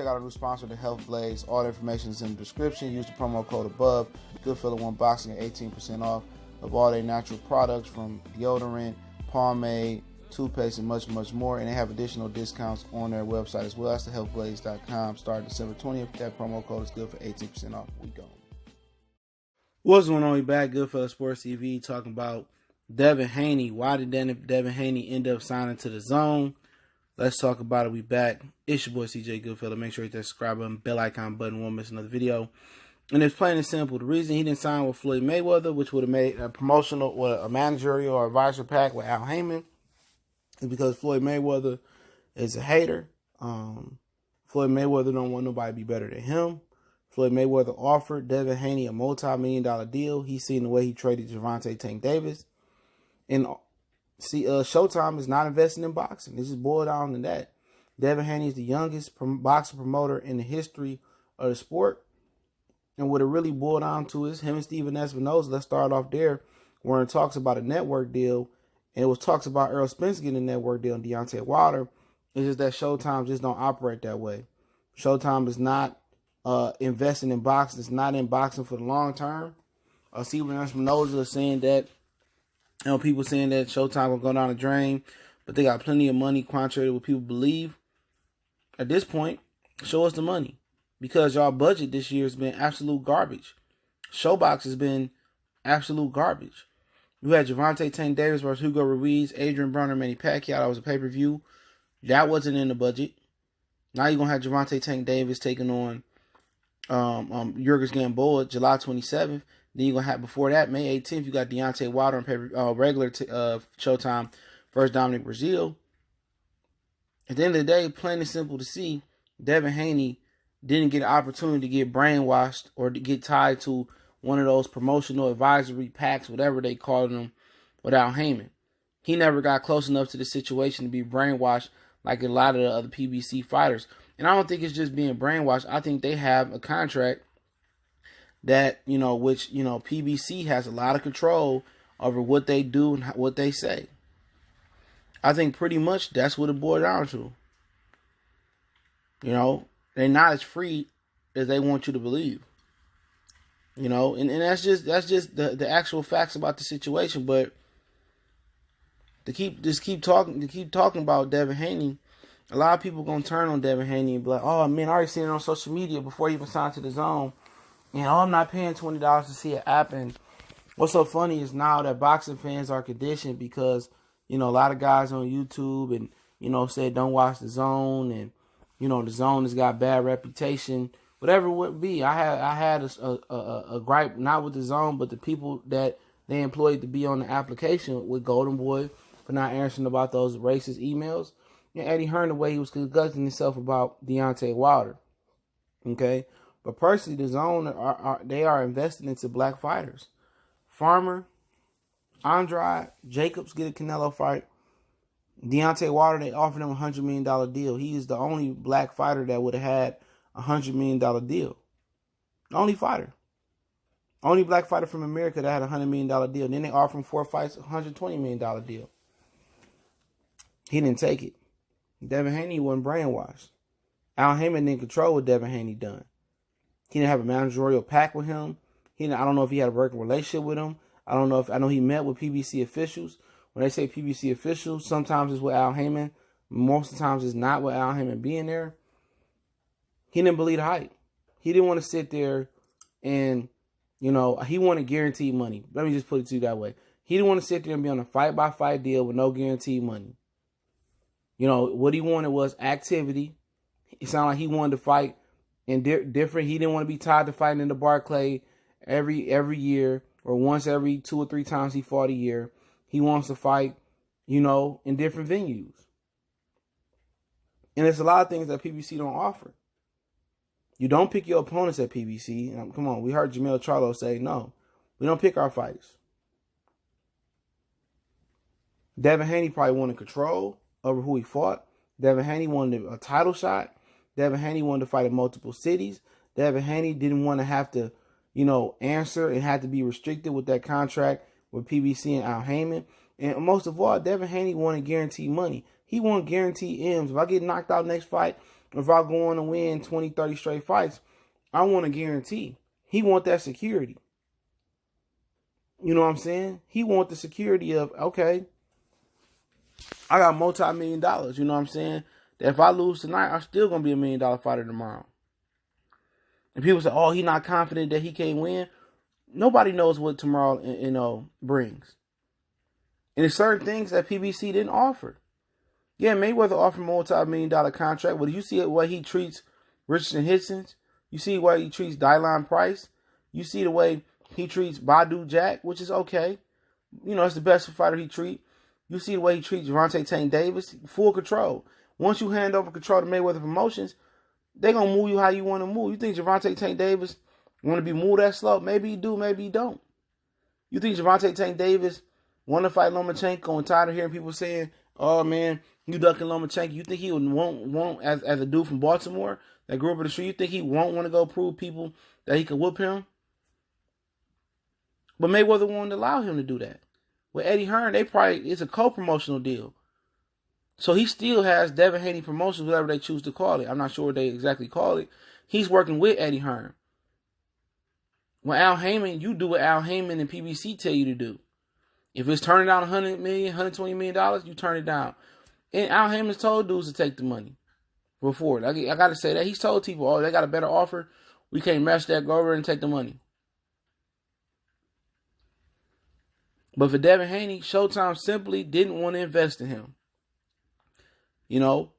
check out our new sponsor, the Health Blaze. All the information is in the description. Use the promo code above. Goodfellow One Boxing at 18% off of all their natural products, from deodorant, pomade, toothpaste, and much, much more. And they have additional discounts on their website as well. That's thehealthblaze.com. Starting December 20th. That promo code is good for 18% off. We go. What's going on? We back. Goodfellow Sports TV talking about Devin Haney. Why did Devin Haney end up signing to the DAZN? Let's talk about it. We back. It's your boy CJ Goodfellow. Make sure you hit that subscribe button, bell icon button. Won't miss another video. And it's plain and simple. The reason he didn't sign with Floyd Mayweather, which would have made a promotional or a managerial or advisor pack with Haymon, is because Floyd Mayweather is a hater. Floyd Mayweather don't want nobody to be better than him. Floyd Mayweather offered Devin Haney a multi-million-dollar deal. He's seen the way he traded Gervonta Tank Davis. And see, Showtime is not investing in boxing. This is boiled down to that. Devin Haney is the youngest boxing promoter in the history of the sport. And what it really boiled down to is him and Steven Espinoza. Let's start off there, where it talks about a network deal. And it was talks about Earl Spence getting a network deal and Deontay Wilder. It's just that Showtime just don't operate that way. Showtime is not investing in boxing. It's not in boxing for the long term. Steven Espinoza is saying that, people saying that Showtime will go down the drain, but they got plenty of money, contrary to what people believe. At this point, show us the money, because y'all budget this year has been absolute garbage. Showbox has been absolute garbage. You had Gervonta Tank Davis versus Hugo Ruiz, Adrian Broner, Manny Pacquiao. That was a pay-per-view. That wasn't in the budget. Now you're going to have Gervonta Tank Davis taking on Jurgis Gamboa July 27th. Then you're going to have, before that, May 18th, you got Deontay Wilder on regular Showtime versus Dominic Breazeale. At the end of the day, plain and simple to see, Devin Haney didn't get an opportunity to get brainwashed or to get tied to one of those promotional advisory packs, whatever they called them, without Haymon. He never got close enough to the situation to be brainwashed like a lot of the other PBC fighters. And I don't think it's just being brainwashed. I think they have a contract that, which PBC has a lot of control over what they do and what they say. I think pretty much that's what it boiled down to. They're not as free as they want you to believe. And that's just the actual facts about the situation. But to keep talking about Devin Haney, a lot of people gonna turn on Devin Haney and be like, "Oh man, I already seen it on social media before he even signed to the DAZN." And I'm not paying $20 to see it happen. What's so funny is now that boxing fans are conditioned, because a lot of guys on YouTube and said don't watch the DAZN, and the DAZN has got bad reputation. Whatever it would be, I had a gripe, not with the DAZN, but the people that they employed to be on the application with Golden Boy for not answering about those racist emails. And Eddie Hearn, the way he was conducting himself about Deontay Wilder. Okay? But personally, the DAZN, they are invested into black fighters. Farmer, Andrade, Jacobs get a Canelo fight. Deontay Wilder, they offered him a $100 million deal. He is the only black fighter that would have had a $100 million deal. The only fighter. Only black fighter from America that had a $100 million deal. Then they offered him 4 fights, $120 million deal. He didn't take it. Devin Haney wasn't brainwashed. Al Haymon didn't control what Devin Haney done. He didn't have a managerial pact with him. I don't know if he had a working relationship with him. I know he met with PBC officials. When they say PBC officials, sometimes it's with Al Haymon. Most of the times it's not with Al Haymon being there. He didn't believe the hype. He didn't want to sit there and, he wanted guaranteed money. Let me just put it to you that way. He didn't want to sit there and be on a fight-by-fight deal with no guaranteed money. What he wanted was activity. It sounded like he wanted to fight in different. He didn't want to be tied to fighting in the Barclay every year, or once every 2 or 3 times he fought a year. He wants to fight, in different venues. And there's a lot of things that PBC don't offer. You don't pick your opponents at PBC. Come on, we heard Jamel Charlo say, no, we don't pick our fights. Devin Haney probably wanted control over who he fought. Devin Haney wanted a title shot. Devin Haney wanted to fight in multiple cities. Devin Haney didn't want to have to, answer and had to be restricted with that contract with PBC and Al Haymon. And most of all, Devin Haney wanted guaranteed money. He wanted guaranteed M's. If I get knocked out next fight, if I go on to win 20, 30 straight fights, I want a guarantee. He want that security. You know what I'm saying? He want the security of, okay, I got multi-million dollars. You know what I'm saying? That if I lose tonight, I'm still going to be $1 million fighter tomorrow. And people say, oh, he not confident that he can't win. Nobody knows what tomorrow, brings. And there's certain things that PBC didn't offer. Yeah, Mayweather offered a multi-million dollar contract, but you see the way he treats Richardson Hitsons. You see the way he treats Dylan Price. You see the way he treats Badu Jack, which is okay. It's the best fighter he treats. You see the way he treats Gervonta Tank Davis. Full control. Once you hand over control to Mayweather Promotions, they're going to move you how you want to move. You think Gervonta Tank Davis want to be moved that slow? Maybe he do, maybe he don't. You think Gervonta Tank Davis want to fight Lomachenko and tired of hearing people saying, oh, man, you ducking Lomachenko. You think he would want as a dude from Baltimore that grew up in the street, you think he won't want to go prove people that he can whoop him? But Mayweather won't allow him to do that. With Eddie Hearn, it's a co-promotional deal. So he still has Devin Haney Promotions, whatever they choose to call it. I'm not sure what they exactly call it. He's working with Eddie Hearn. When Al Haymon, you do what Al Haymon and PBC tell you to do. If it's turning down $100 million, $120 million, you turn it down. And Al Haymon's told dudes to take the money before. I got to say that. He's told people, oh, they got a better offer. We can't match that. Go over and take the money. But for Devin Haney, Showtime simply didn't want to invest in him. And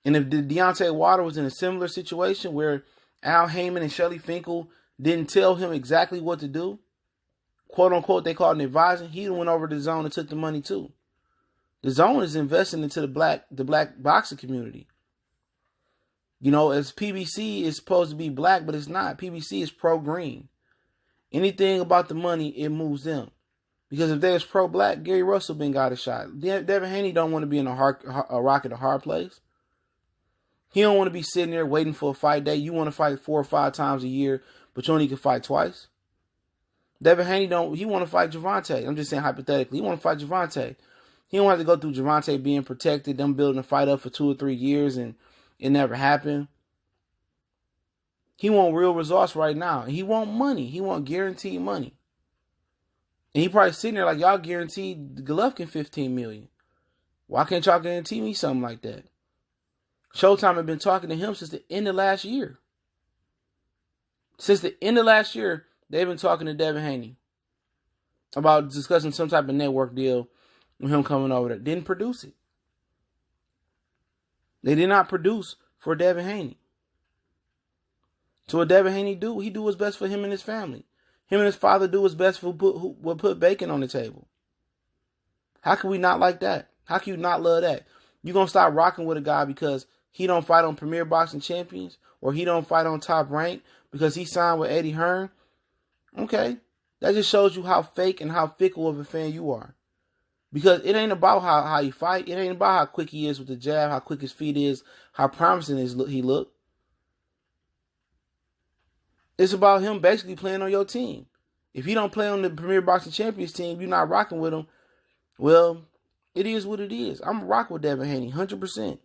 if Deontay Wilder was in a similar situation where Al Haymon and Shelly Finkel didn't tell him exactly what to do, quote unquote, they called it advising, he went over to DAZN and took the money too. DAZN is investing into the black boxing community. As PBC is supposed to be black, but it's not. PBC is pro-green. Anything about the money, it moves them. Because if they was pro-black, Gary Russell been got a shot. Devin Haney don't want to be in a rock at a hard place. He don't want to be sitting there waiting for a fight day. You want to fight 4 or 5 times a year, but you only can fight twice. Devin Haney he want to fight Gervonta. I'm just saying hypothetically. He want to fight Gervonta. He don't have to go through Gervonta being protected, them building a fight up for 2 or 3 years, and it never happened. He want real results right now. He want money. He want guaranteed money. And he probably sitting there like, y'all guaranteed Golovkin $15 million. Why can't y'all guarantee me something like that? Showtime had been talking to him since the end of last year. Since the end of last year, they've been talking to Devin Haney about discussing some type of network deal with him coming over there. Didn't produce it. They did not produce for Devin Haney. So what Devin Haney do? He do what's best for him and his family. Him and his father do what's best for who will put bacon on the table. How can we not like that? How can you not love that? You gonna stop rocking with a guy because he don't fight on Premier Boxing Champions, or he don't fight on Top Rank because he signed with Eddie Hearn? Okay, that just shows you how fake and how fickle of a fan you are. Because it ain't about how he fight. It ain't about how quick he is with the jab, how quick his feet is, how promising he look. It's about him basically playing on your team. If he don't play on the Premier Boxing Champions team, you're not rocking with him. Well, it is what it is. I'm rocking with Devin Haney, 100%.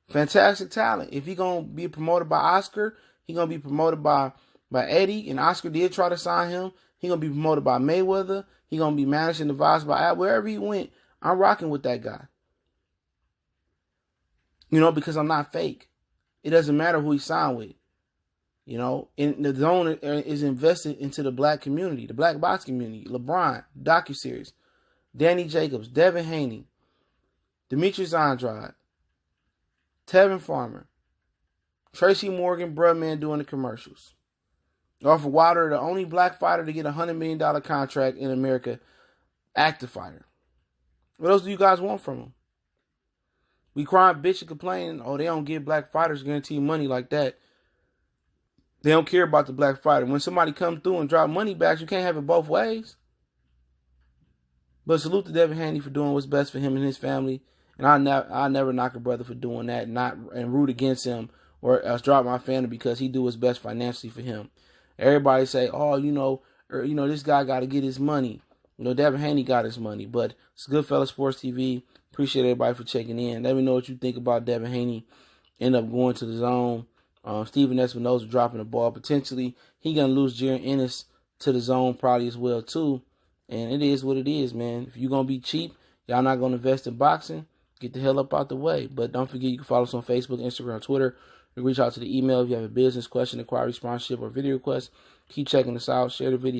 Fantastic talent. If he going to be promoted by Oscar, he going to be promoted by Eddie, and Oscar did try to sign him. He going to be promoted by Mayweather. He going to be managed and advised by Al. Wherever he went, I'm rocking with that guy. Because I'm not fake. It doesn't matter who he signed with. And the DAZN is invested into the black community, the black box community. LeBron, docuseries, Danny Jacobs, Devin Haney, Demetrius Andrade, Tevin Farmer, Tracy Morgan, Brudman doing the commercials. Offer Wilder, the only black fighter to get a $100 million contract in America, active fighter. What else do you guys want from him? We crying, bitch, and complaining, oh, they don't give black fighters guaranteed money like that. They don't care about the black fighter. When somebody comes through and drop money back, you can't have it both ways. But salute to Devin Haney for doing what's best for him and his family. And I'll never knock a brother for doing that and root against him or else drop my family because he do what's best financially for him. Everybody say, oh, this guy got to get his money. Devin Haney got his money. But it's Goodfellas Sports TV. Appreciate everybody for checking in. Let me know what you think about Devin Haney end up going to the zone. Steven Espinoza dropping the ball. Potentially, he going to lose Jaron Ennis to the zone probably as well, too. And it is what it is, man. If you're going to be cheap, y'all not going to invest in boxing, get the hell up out the way. But don't forget, you can follow us on Facebook, Instagram, Twitter. You reach out to the email if you have a business question, inquiry, sponsorship, or video request. Keep checking us out. Share the video.